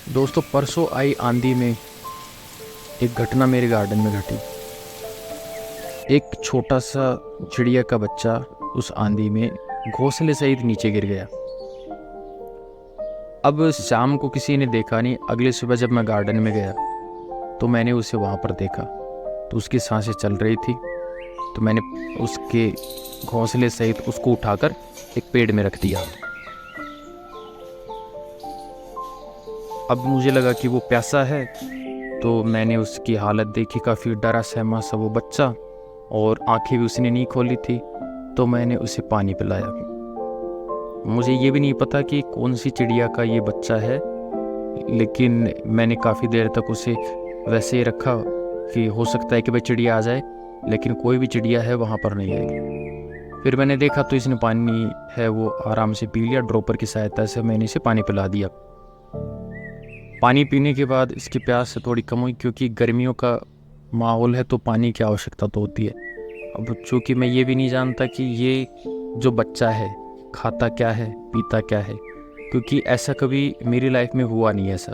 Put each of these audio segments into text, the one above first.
दोस्तों परसों आई आंधी में एक घटना मेरे गार्डन में घटी। एक छोटा सा चिड़िया का बच्चा उस आंधी में घोंसले सहित नीचे गिर गया। अब शाम को किसी ने देखा नहीं। अगले सुबह जब मैं गार्डन में गया तो मैंने उसे वहाँ पर देखा तो उसकी सांसें चल रही थी। तो मैंने उसके घोंसले सहित उसको उठाकर एक पेड़ में रख दिया। अब मुझे लगा कि वो प्यासा है, तो मैंने उसकी हालत देखी, काफ़ी डरा सहमा सा वो बच्चा, और आंखें भी उसने नहीं खोली थी। तो मैंने उसे पानी पिलाया। मुझे ये भी नहीं पता कि कौन सी चिड़िया का ये बच्चा है, लेकिन मैंने काफ़ी देर तक उसे वैसे ही रखा कि हो सकता है कि भाई चिड़िया आ जाए, लेकिन कोई भी चिड़िया है वहाँ पर नहीं आई। फिर मैंने देखा तो इसने पानी है वो आराम से पी लिया। ड्रॉपर की सहायता से मैंने इसे पानी पिला दिया। पानी पीने के बाद इसकी प्यास थोड़ी कम हुई, क्योंकि गर्मियों का माहौल है तो पानी की आवश्यकता तो होती है। अब चूँकि मैं ये भी नहीं जानता कि ये जो बच्चा है खाता क्या है पीता क्या है, क्योंकि ऐसा कभी मेरी लाइफ में हुआ नहीं ऐसा।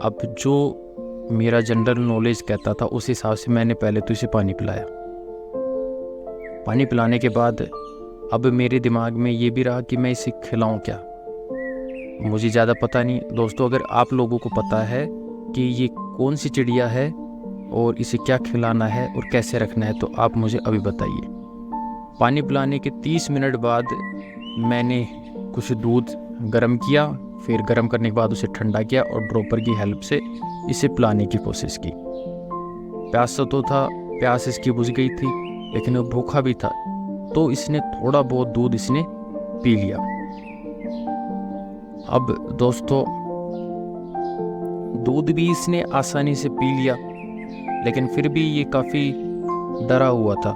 अब जो मेरा जनरल नॉलेज कहता था उस हिसाब से मैंने पहले तो इसे पानी पिलाया। पानी पिलाने के बाद अब मेरे दिमाग में ये भी रहा कि मैं इसे खिलाऊं क्या। मुझे ज़्यादा पता नहीं दोस्तों, अगर आप लोगों को पता है कि ये कौन सी चिड़िया है और इसे क्या खिलाना है और कैसे रखना है तो आप मुझे अभी बताइए। पानी पिलाने के 30 मिनट बाद मैंने कुछ दूध गर्म किया, फिर गर्म करने के बाद उसे ठंडा किया और ड्रॉपर की हेल्प से इसे पिलाने की कोशिश की। प्यासा तो था, प्यास इसकी बुझ गई थी, लेकिन वो भूखा भी था, तो इसने थोड़ा बहुत दूध इसने पी लिया। अब दोस्तों दूध भी इसने आसानी से पी लिया, लेकिन फिर भी ये काफ़ी डरा हुआ था।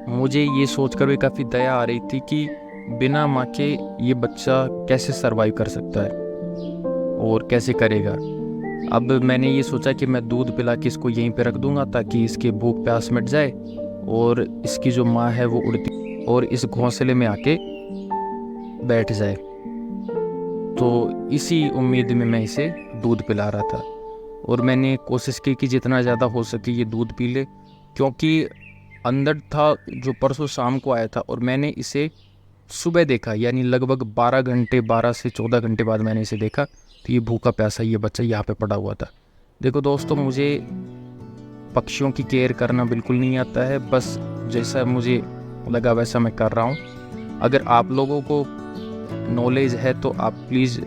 मुझे ये सोचकर भी काफ़ी दया आ रही थी कि बिना माँ के ये बच्चा कैसे सरवाइव कर सकता है और कैसे करेगा। अब मैंने ये सोचा कि मैं दूध पिला के इसको यहीं पे रख दूंगा ताकि इसके भूख प्यास मिट जाए और इसकी जो माँ है वो उड़ती और इस घोंसले में आके बैठ जाए। तो इसी उम्मीद में मैं इसे दूध पिला रहा था और मैंने कोशिश की कि जितना ज़्यादा हो सके ये दूध पी ले, क्योंकि अंदर था जो परसों शाम को आया था और मैंने इसे सुबह देखा, यानी लगभग 12 से 14 घंटे बाद मैंने इसे देखा। तो ये भूखा प्यासा ये बच्चा यहाँ पे पड़ा हुआ था। देखो दोस्तों, मुझे पक्षियों की केयर करना बिल्कुल नहीं आता है, बस जैसा मुझे लगा वैसा मैं कर रहा हूँ। अगर आप लोगों को नॉलेज है तो आप प्लीज़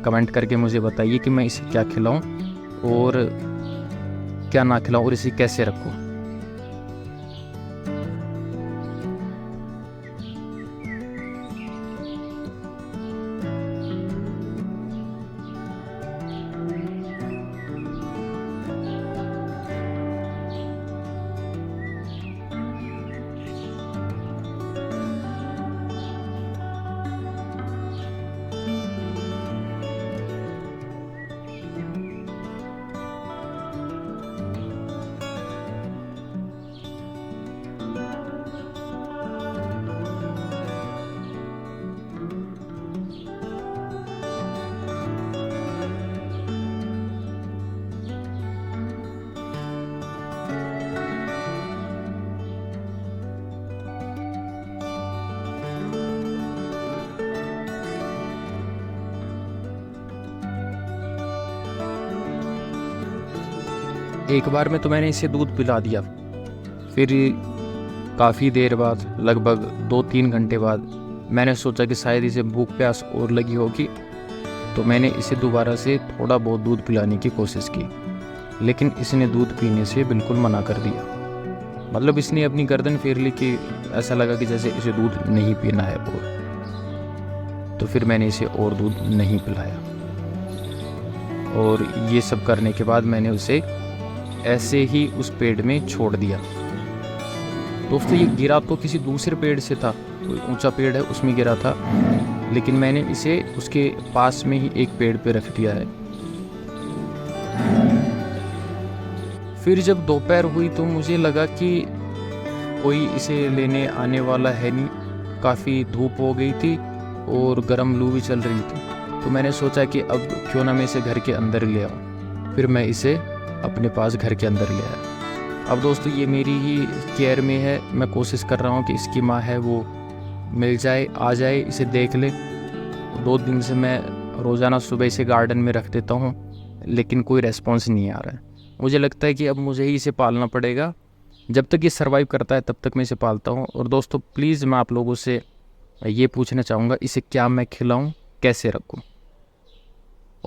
कमेंट करके मुझे बताइए कि मैं इसे क्या खिलाऊं और क्या ना खिलाऊं और इसे कैसे रखूं। एक बार में तो मैंने इसे दूध पिला दिया। फिर काफ़ी देर बाद, लगभग 2-3 घंटे बाद, मैंने सोचा कि शायद इसे भूख प्यास और लगी होगी, तो मैंने इसे दोबारा से थोड़ा बहुत दूध पिलाने की कोशिश की, लेकिन इसने दूध पीने से बिल्कुल मना कर दिया। मतलब इसने अपनी गर्दन फेर ली कि ऐसा लगा कि जैसे इसे दूध नहीं पीना है और तो फिर मैंने इसे और दूध नहीं पिलाया। और ये सब करने के बाद मैंने उसे ऐसे ही उस पेड़ में छोड़ दिया। दोस्तों ये गिरा तो किसी दूसरे पेड़ से था, कोई ऊंचा पेड़ है उसमें गिरा था, लेकिन मैंने इसे उसके पास में ही एक पेड़ पे रख दिया है। फिर जब दोपहर हुई तो मुझे लगा कि कोई इसे लेने आने वाला है नहीं। काफ़ी धूप हो गई थी और गर्म लू भी चल रही थी, तो मैंने सोचा कि अब क्यों ना मैं इसे घर के अंदर ले आऊँ। फिर मैं इसे अपने पास घर के अंदर ले आया। अब दोस्तों ये मेरी ही केयर में है, मैं कोशिश कर रहा हूँ कि इसकी माँ है वो मिल जाए, आ जाए, इसे देख ले। 2 दिन से मैं रोज़ाना सुबह इसे गार्डन में रख देता हूँ, लेकिन कोई रेस्पॉन्स नहीं आ रहा है। मुझे लगता है कि अब मुझे ही इसे पालना पड़ेगा। जब तक ये सर्वाइव करता है तब तक मैं इसे पालता हूँ। और दोस्तों प्लीज़ मैं आप लोगों से ये पूछना चाहूँगा, इसे क्या मैं खिलाऊँ, कैसे रखूँ?